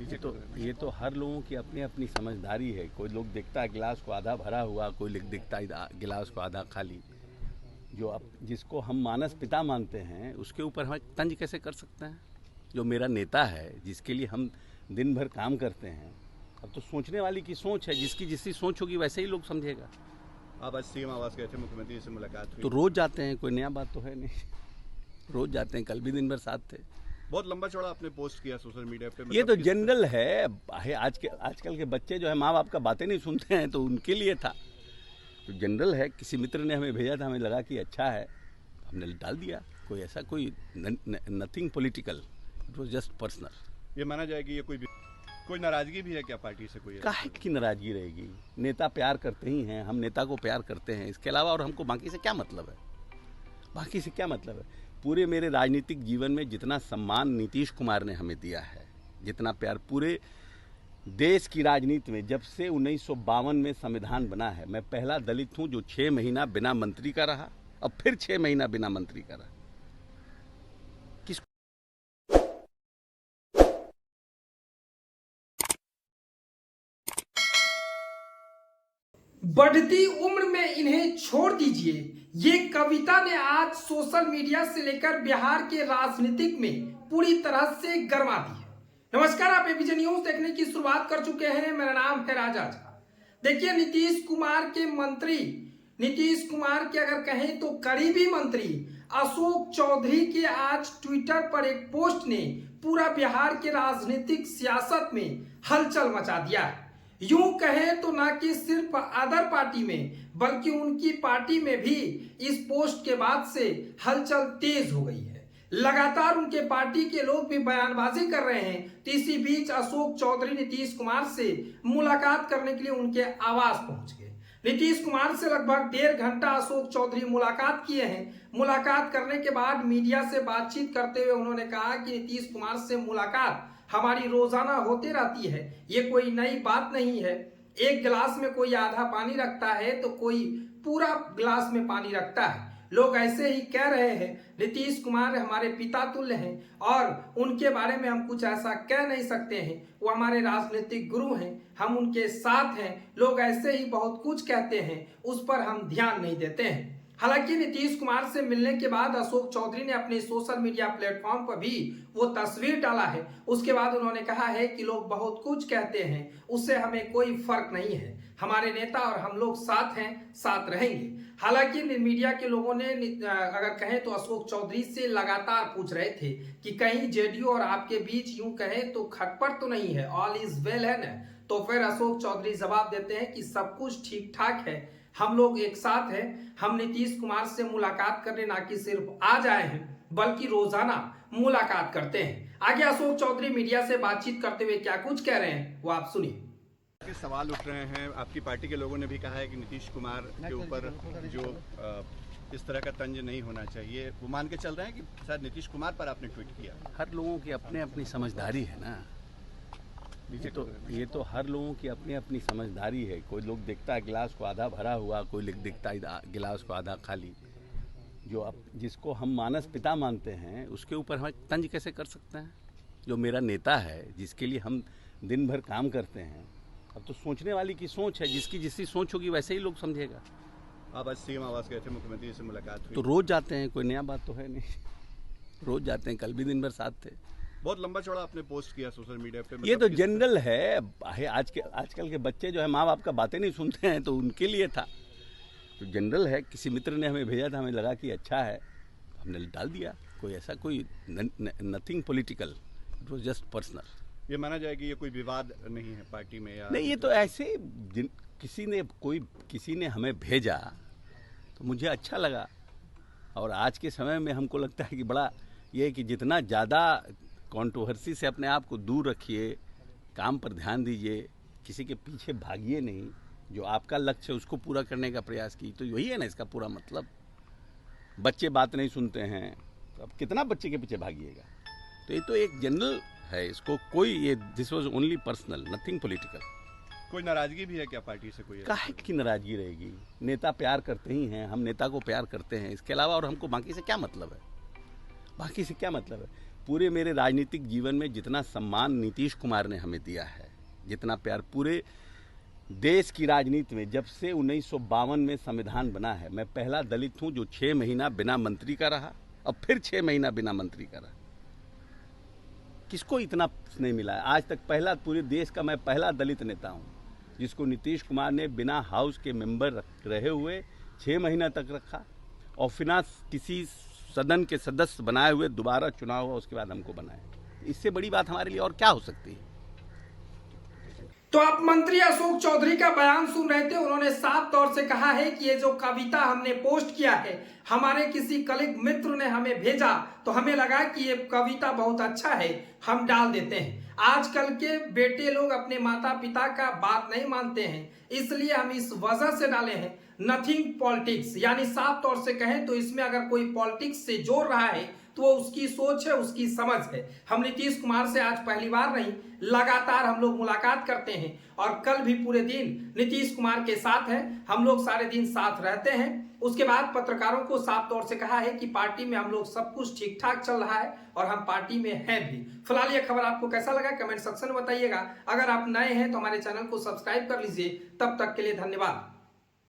ये तो हर लोगों की अपनी अपनी समझदारी है। कोई लोग देखता है गिलास को आधा भरा हुआ, कोई लोग देखता है गिलास को आधा खाली। जिसको हम मानस पिता मानते हैं उसके ऊपर हम तंज कैसे कर सकते हैं? जो मेरा नेता है, जिसके लिए हम दिन भर काम करते हैं, अब तो सोचने वाली की सोच है, जिसकी जिसकी सोच होगी वैसे ही लोग समझेगा। आप आज सीएम आवास गए थे, मुख्यमंत्री से मुलाकात हुई? तो रोज जाते हैं, कोई नया बात तो है नहीं। रोज जाते हैं, कल भी दिन भर साथ थे। बहुत लंबा चौड़ा आपने पोस्ट किया सोशल मीडिया पे। ये तो जनरल है। आजकल के बच्चे जो है माँ बाप का बातें नहीं सुनते हैं, तो उनके लिए था। तो जनरल है, किसी मित्र ने हमें भेजा था, हमें लगा कि अच्छा है, हमने डाल दिया। कोई ऐसा कोई nothing political, it was just personal. ये माना जाए कि ये कोई नाराजगी भी है क्या पार्टी से? कोई काहे की नाराजगी रहेगी? नेता प्यार करते ही हैं, हम नेता को प्यार करते हैं, इसके अलावा और हमको बाकी से क्या मतलब है? बाकी से क्या मतलब है? पूरे मेरे राजनीतिक जीवन में जितना सम्मान नीतीश कुमार ने हमें दिया है, जितना प्यार पूरे देश की राजनीति में, जब से 1952 में संविधान बना है, मैं पहला दलित हूं जो 6 महीना बिना मंत्री का रहा और फिर 6 महीना बिना मंत्री का रहा। बढ़ती उम्र में इन्हें छोड़ दीजिए, ये कविता ने आज सोशल मीडिया से लेकर बिहार के राजनीतिक में पूरी तरह से गरमा दी है। नमस्कार, आप एबीजे न्यूज देखने की शुरुआत कर चुके हैं। मेरा नाम है राजा झा। देखिए, नीतीश कुमार के अगर कहें तो करीबी मंत्री अशोक चौधरी के आज ट्विटर पर एक पोस्ट ने पूरा बिहार के राजनीतिक सियासत में हलचल मचा दिया है। यूं कहें तो ना कि सिर्फ अदर पार्टी में, बल्कि उनकी पार्टी में भी इस पोस्ट के बाद से हलचल तेज हो गई है। लगातार उनके पार्टी के लोग भी बयानबाजी कर रहे हैं। तो इसी बीच अशोक चौधरी नीतीश कुमार से मुलाकात करने के लिए उनके आवास पहुंच गए। नीतीश कुमार से लगभग 1.5 घंटा अशोक चौधरी मुलाकात किए हैं। मुलाकात करने के बाद मीडिया से बातचीत करते हुए उन्होंने कहा कि नीतीश कुमार से मुलाकात हमारी रोजाना होती रहती है, ये कोई नई बात नहीं है। एक गिलास में कोई आधा पानी रखता है तो कोई पूरा गिलास में पानी रखता है। लोग ऐसे ही कह रहे हैं। नीतीश कुमार हमारे पिता तुल्य हैं और उनके बारे में हम कुछ ऐसा कह नहीं सकते हैं। वो हमारे राजनीतिक गुरु हैं, हम उनके साथ हैं। लोग ऐसे ही बहुत कुछ कहते हैं, उस पर हम ध्यान नहीं देते हैं। हालांकि नीतीश कुमार से मिलने के बाद अशोक चौधरी ने अपने सोशल मीडिया प्लेटफॉर्म पर भी वो तस्वीर डाला है। उसके बाद उन्होंने कहा है कि लोग बहुत कुछ कहते हैं, उससे हमें कोई फर्क नहीं है। हमारे नेता और हम लोग साथ हैं, साथ रहेंगे। हालांकि मीडिया के लोगों ने अगर कहें तो अशोक चौधरी से लगातार पूछ रहे थे कि कहीं जेडीयू और आपके बीच यूं कहें तो खटपट तो नहीं है, ऑल इज वेल है ना? तो फिर अशोक चौधरी जवाब देते हैं कि सब कुछ ठीक ठाक है, हम लोग एक साथ हैं। हम नीतीश कुमार से मुलाकात करने ना कि सिर्फ आज आए हैं, बल्कि रोजाना मुलाकात करते हैं। आगे अशोक चौधरी मीडिया से बातचीत करते हुए क्या कुछ कह रहे हैं वो आप सुनिए। सवाल उठ रहे हैं, आपकी पार्टी के लोगों ने भी कहा है कि नीतीश कुमार के ऊपर जो इस तरह का तंज नहीं होना चाहिए, वो मान के चल रहे हैं कि शायद नीतीश कुमार पर आपने ट्वीट किया। हर लोगों की अपने अपनी समझदारी है ना। ये तो हर लोगों की अपनी अपनी समझदारी है। कोई लोग देखता है गिलास को आधा भरा हुआ, कोई लोग देखता है गिलास को आधा खाली। जिसको हम मानस पिता मानते हैं उसके ऊपर हम तंज कैसे कर सकते हैं? जो मेरा नेता है, जिसके लिए हम दिन भर काम करते हैं, अब तो सोचने वाली की सोच है, जिसकी जिसकी सोच होगी वैसे ही लोग समझेगा। आप आज सीएम आवास गए थे, मुख्यमंत्री से मुलाकात हुई? तो रोज जाते हैं, कोई नया बात तो है नहीं। रोज जाते हैं, कल भी दिन भर साथ थे। बहुत लंबा चौड़ा आपने पोस्ट किया सोशल मीडिया पे। ये तो जनरल है। आजकल के बच्चे जो है माँ बाप का बातें नहीं सुनते हैं, तो उनके लिए था। तो जनरल है, किसी मित्र ने हमें भेजा था, हमें लगा कि अच्छा है, हमने डाल दिया। कोई ऐसा कोई nothing political, it was just personal. ये माना जाए कि ये कोई विवाद नहीं है पार्टी में या नहीं? ये तो ऐसे किसी ने हमें भेजा तो मुझे अच्छा लगा। और आज के समय में हमको लगता है कि बड़ा ये है कि जितना ज़्यादा कंट्रोवर्सी से अपने आप को दूर रखिए, काम पर ध्यान दीजिए, किसी के पीछे भागिए नहीं। जो आपका लक्ष्य है उसको पूरा करने का प्रयास कीजिए। तो यही है ना इसका पूरा मतलब। बच्चे बात नहीं सुनते हैं तो अब कितना बच्चे के पीछे भागिएगा? तो ये तो एक जनरल है, इसको कोई this was only personal, nothing political. कोई नाराजगी भी है क्या पार्टी से? कोई काहे की नाराजगी रहेगी? नेता प्यार करते ही हैं, हम नेता को प्यार करते हैं, इसके अलावा और हमको बाकी से क्या मतलब है? बाकी से क्या मतलब है? पूरे मेरे राजनीतिक जीवन में जितना सम्मान नीतीश कुमार ने हमें दिया है, जितना प्यार पूरे देश की राजनीति में, जब से 1952 में संविधान बना है, मैं पहला दलित हूं जो 6 महीना बिना मंत्री का रहा और फिर 6 महीना बिना मंत्री का रहा। किसको इतना नहीं मिला है आज तक? पहला, पूरे देश का मैं पहला दलित नेता हूं जिसको नीतीश कुमार ने बिना हाउस के मेंबर रहे हुए 6 महीना तक रखा और फिर किसी सदन के सदस्य बनाए हुए दोबारा चुनाव हुआ, उसके बाद हमको बनाया। इससे बड़ी बात हमारे लिए और क्या हो सकती है? तो आप मंत्री अशोक चौधरी का बयान सुन रहे थे। उन्होंने साफ तौर से कहा है कि ये जो कविता हमने पोस्ट किया है, हमारे किसी कलीग मित्र ने हमें भेजा तो हमें लगा कि ये कविता बहुत अच्छा है, हम डाल देते हैं। आजकल के बेटे लोग अपने माता पिता का बात नहीं मानते हैं, इसलिए हम इस वजह से डाले हैं नथिंग पॉलिटिक्स। यानी साफ तौर से कहें तो इसमें अगर कोई पॉलिटिक्स से जोड़ रहा है तो वो उसकी सोच है, उसकी समझ है। हम नीतीश कुमार से आज पहली बार नहीं, लगातार हम लोग मुलाकात करते हैं और कल भी पूरे दिन नीतीश कुमार के साथ हैं। हम लोग सारे दिन साथ रहते हैं। उसके बाद पत्रकारों को साफ तौर से कहा है कि पार्टी में हम लोग सब कुछ ठीक ठाक चल रहा है और हम पार्टी में हैं भी। फिलहाल ये खबर आपको कैसा लगा कमेंट सेक्शन में बताइएगा। अगर आप नए हैं तो हमारे चैनल को सब्सक्राइब कर लीजिए। तब तक के लिए धन्यवाद।